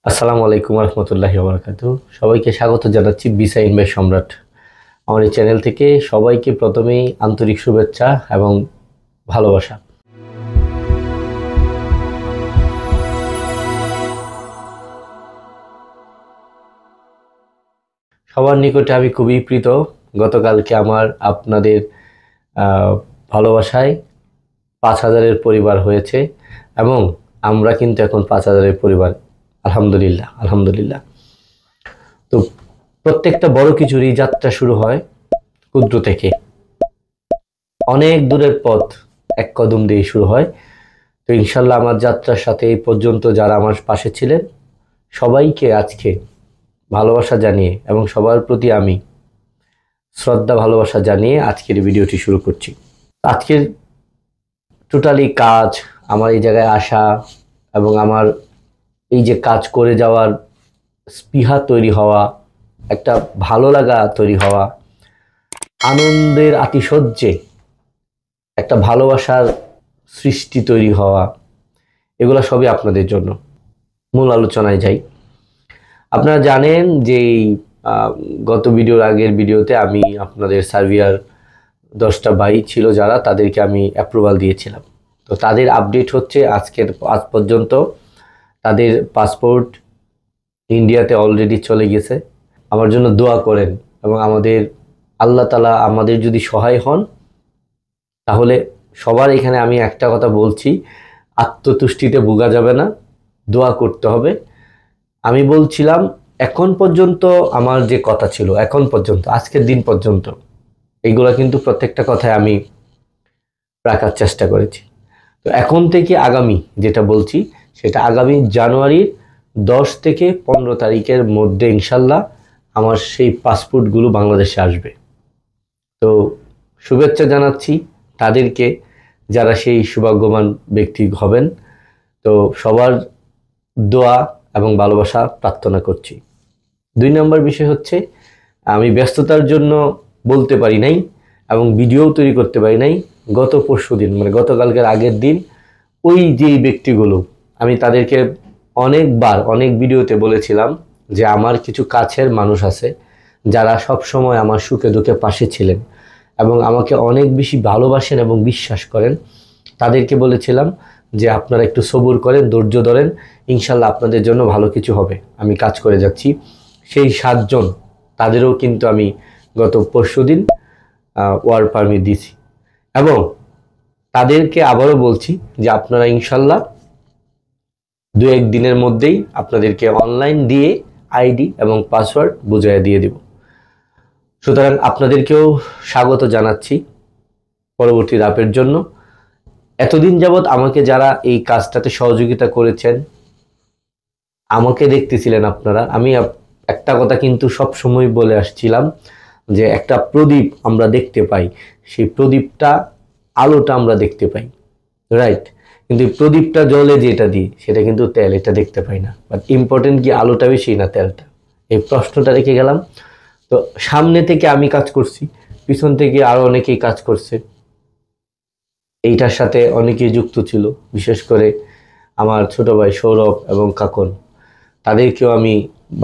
আসসালামু আলাইকুম রহমতুল্লাহি ওয়া বারাকাতুহু। সবাইকে স্বাগত জানাচ্ছি ভিসা ইনভাইট সম্রাট আমার এই চ্যানেল থেকে। সবাইকে প্রথমেই আন্তরিক শুভেচ্ছা এবং ভালোবাসা। সবার নিকটে আমি খুবই প্রীত। গতকালকে আমার আপনাদের ভালোবাসায় ৫,০০০-এর পরিবার হয়েছে এবং আমরা কিন্তু এখন ৫,০০০-এর পরিবার। আলহামদুলিল্লাহ আলহামদুলিল্লাহ। তো প্রত্যেকটা বড় কিছুরই যাত্রা শুরু হয় ক্ষুদ্র থেকে। অনেক দূরের পথ এক কদম দিয়ে শুরু হয়। তো ইনশাল্লাহ আমার যাত্রার সাথে এই পর্যন্ত যারা আমার পাশে ছিলেন সবাইকে আজকে ভালোবাসা জানিয়ে এবং সবার প্রতি আমি শ্রদ্ধা ভালোবাসা জানিয়ে আজকের ভিডিওটি শুরু করছি। আজকের টোটালি কাজ, আমার এই জায়গায় আসা এবং আমার এই যে কাজ করে যাওয়ার স্পৃহা তৈরি হওয়া, একটা ভালো লাগা তৈরি হওয়া, আনন্দের আতিশয্যে একটা ভালোবাসার সৃষ্টি তৈরি হওয়া, এগুলো সবই আপনাদের জন্য। মূল আলোচনায় যাই। আপনারা জানেন যে গত ভিডিওর আগের ভিডিওতে আমি আপনাদের সার্বিয়ার 10টা ভাই ছিল যারা, তাদেরকে আমি অ্যাপ্রুভাল দিয়েছিলাম। তো তাদের আপডেট হচ্ছে আজ পর্যন্ত তাদের পাসপোর্ট ইন্ডিয়াতে অলরেডি চলে গেছে। আমার জন্য দোয়া করেন এবং আল্লাহ তাআলা আমাদের যদি সহায় হন তাহলে সবার এখানে আমি একটা কথা বলছি, আত্মতুষ্টিতে ভোগা যাবে না, দোয়া করতে হবে। আমি বলছিলাম এখন পর্যন্ত আমার যে কথা ছিল, এখন পর্যন্ত আজকের দিন পর্যন্ত এইগুলা কিন্তু প্রত্যেকটা কথায় আমি রাখার চেষ্টা করেছি। তো এখন থেকে আগামী যেটা বলছি সেটা আগামী জানুয়ারির 10 থেকে 15 তারিখের মধ্যে ইনশাল্লাহ আমার সেই পাসপোর্টগুলো বাংলাদেশে আসবে। তো শুভেচ্ছা জানাচ্ছি তাদেরকে যারা সেই সৌভাগ্যবান ব্যক্তি হবেন। তো সবার দোয়া এবং ভালোবাসা প্রার্থনা করছি। 2 নম্বর বিষয় হচ্ছে আমি ব্যস্ততার জন্য বলতে পারি নাই এবং ভিডিও তৈরি করতে পারি নাই। গত পরশুদিন মানে গতকালকের আগের দিন ওই যেই ব্যক্তিগুলো, আমি তাদেরকে অনেকবার অনেক ভিডিওতে বলেছিলাম যে আমার কিছু কাছের মানুষ আছে যারা সব সময় আমার সুখে দুঃখে পাশে ছিলেন এবং আমাকে অনেক বেশি ভালোবাসেন এবং বিশ্বাস করেন। তাদেরকে বলেছিলাম যে আপনারা একটু সবুর করেন, ধৈর্য ধরেন, ইনশাল্লাহ আপনাদের জন্য ভালো কিছু হবে। আমি কাজ করে যাচ্ছি। সেই 7 জন তাদেরও কিন্তু আমি গত পরশুদিন ওয়ার্ক পারমিট দিয়েছি এবং তাদেরকে আবারও বলছি যে আপনারা ইনশাল্লাহ 2-1 দিনের মধ্যেই আপনাদেরকে অনলাইন দিয়ে আইডি এবং পাসওয়ার্ড বুঝিয়ে দিয়ে দেব। সুতরাং আপনাদেরকেও স্বাগত জানাচ্ছি পরবর্তী ধাপের জন্য। এতদিন যাবৎ আমাকে যারা এই কাজটাতে সহযোগিতা করেছেন, আমাকে দেখতেছিলেন আপনারা, আমি একটা কথা কিন্তু সব সময় বলে আসছিলাম যে একটা প্রদীপ আমরা দেখতে পাই, সেই প্রদীপটা আলোটা আমরা দেখতে পাই, রাইট? কিন্তু প্রদীপটা জ্বলে যেটা দিই সেটা কিন্তু তেল, এটা দেখতে পাই না। বাট ইম্পর্টেন্ট কি আলোটা বেশি না তেলটা? এই প্রশ্নটা রেখে গেলাম। তো সামনে থেকে আমি কাজ করছি, পিছন থেকে আরো অনেকেই কাজ করছে। এইটার সাথে অনেকেই যুক্ত ছিল, বিশেষ করে আমার ছোট ভাই সৌরভ এবং কাকন, তাদেরকেও আমি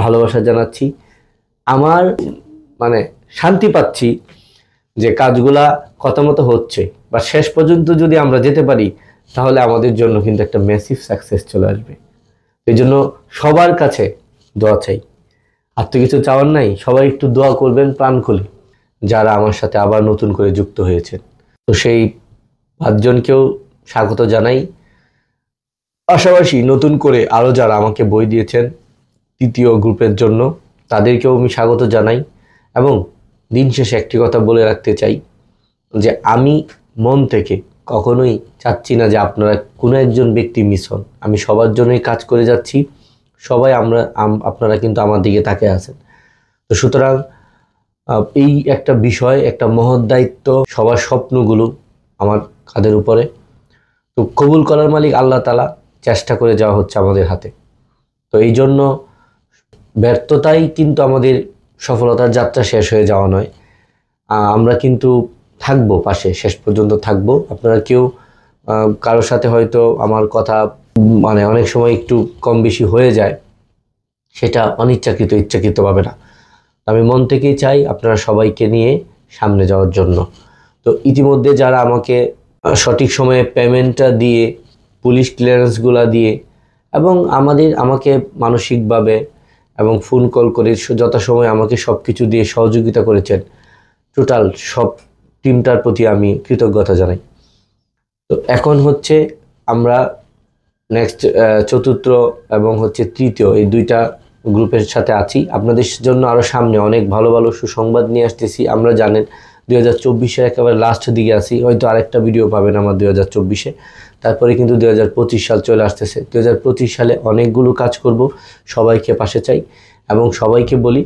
ভালোবাসা জানাচ্ছি। আমার মানে শান্তি পাচ্ছি যে কাজগুলা কথা মতো হচ্ছে, বা শেষ পর্যন্ত যদি আমরা যেতে পারি তাহলে আমাদের জন্য কিন্তু একটা ম্যাসিভ সাকসেস চলে আসবে। এই জন্য সবার কাছে দোয়া চাই, আর তো কিছু চাওয়ার নাই। সবাই একটু দোয়া করবেন প্রাণ খুলে, যারা আমার সাথে আবার নতুন করে যুক্ত হয়েছেন। তো সেই 5 জনকেও স্বাগত জানাই। পাশাপাশি নতুন করে আরও যারা আমাকে বই দিয়েছেন তৃতীয় গ্রুপের জন্য, তাদেরকেও আমি স্বাগত জানাই। এবং দিন শেষে একটি কথা বলে রাখতে চাই যে আমি মন থেকে কখনোই চাচ্ছি না যে আপনারা কোনো একজন ব্যক্তি মিস হন। আমি সবার জন্যই কাজ করে যাচ্ছি, সবাই আপনারা কিন্তু আমার দিকে তাকিয়ে আছেন। তো সুতরাং এই একটা বিষয়, একটা মহৎ দায়িত্ব, সবার স্বপ্নগুলো আমার কাঁধের উপরে। তো কবুল করার মালিক আল্লাহ তাআলা, চেষ্টা করে যাওয়া হচ্ছে আমাদের হাতে। তো এই জন্য ব্যর্থতাই কিন্তু আমাদের সফলতার যাত্রা শেষ হয়ে যাওয়া নয়। আমরা কিন্তু থাকবো পাশে, শেষ পর্যন্ত থাকবো। আপনারা কেউ কারোর সাথে হয়তো আমার কথা মানে অনেক সময় একটু কম বেশি হয়ে যায়, সেটা অনিচ্ছাকৃত ইচ্ছাকৃতভাবে না। আমি মন থেকেই চাই আপনারা সবাইকে নিয়ে সামনে যাওয়ার জন্য। তো ইতিমধ্যে যারা আমাকে সঠিক সময়ে পেমেন্টটা দিয়ে, পুলিশ ক্লিয়ারেন্সগুলো দিয়ে এবং আমাকে মানসিকভাবে এবং ফোন কল করে যথাসময়ে আমাকে সব কিছু দিয়ে সহযোগিতা করেছেন, টোটাল সব টিমটার প্রতি আমি কৃতজ্ঞতা জানাই। তো এখন হচ্ছে আমরা নেক্সট চতুর্থ এবং হচ্ছে তৃতীয় এই দুইটা গ্রুপের সাথে আছি। আপনাদের জন্য আরও সামনে অনেক ভালো ভালো সুসংবাদ নিয়ে আসতেছি। আমরা জানেন 2024-এর একেবারে লাস্ট দিকে আছি, হয়তো আরেকটা ভিডিও পাবেন আমার 2024-এ, তারপরে কিন্তু 2025 সাল চলে আসতেছে। 2025 সালে অনেকগুলো কাজ করব, সবাইকে পাশে চাই এবং সবাইকে বলি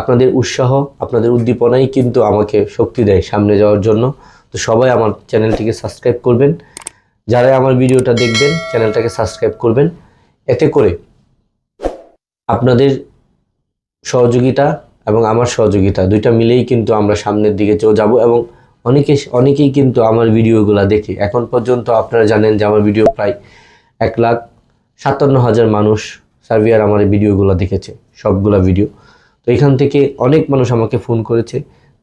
আপনাদের উৎসাহ, আপনাদের উদ্দীপনাই কিন্তু আমাকে শক্তি দেয় সামনে যাওয়ার জন্য। তো সবাই আমার চ্যানেলটিকে সাবস্ক্রাইব করবেন, যারা আমার ভিডিওটা দেখবেন চ্যানেলটাকে সাবস্ক্রাইব করবেন। এতে করে আপনাদের সহযোগিতা এবং আমার সহযোগিতা দুইটা মিলেই কিন্তু আমরা সামনের দিকে যাব এবং অনেকেই কিন্তু আমার ভিডিওগুলো দেখে। এখন পর্যন্ত আপনারা জানেন যে আমার ভিডিও প্রায় 1,57,000 মানুষ সার্ভিয়ার আমার ভিডিওগুলো দেখেছে, সবগুলা ভিডিও। তো এখান থেকে অনেক মানুষ আমাকে ফোন করেছে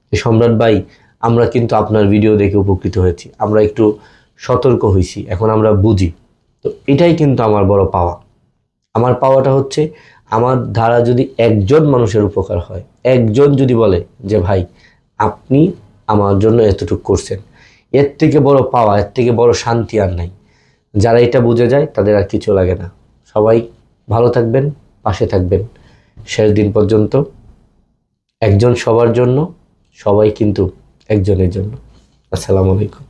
যে সম্রাট ভাই, আমরা কিন্তু আপনার ভিডিও দেখে উপকৃত হয়েছি, আমরা একটু সতর্ক হয়েছি, এখন আমরা বুঝি। তো এটাই কিন্তু আমার বড় পাওয়া। আমার পাওয়াটা হচ্ছে আমার দ্বারা যদি একজন মানুষের উপকার হয়, একজন যদি বলে যে ভাই আপনি আমার জন্য এতটুকু করছেন, এর থেকে বড় পাওয়া, এর থেকে বড় শান্তি আর নাই। যারা এটা বুঝে যায় তাদের আর কিছু লাগে না। সবাই ভালো থাকবেন, পাশে থাকবেন শেষ দিন পর্যন্ত। একজন সবার জন্য, সবাই কিন্তু একজনের জন্য। আসসালামু আলাইকুম।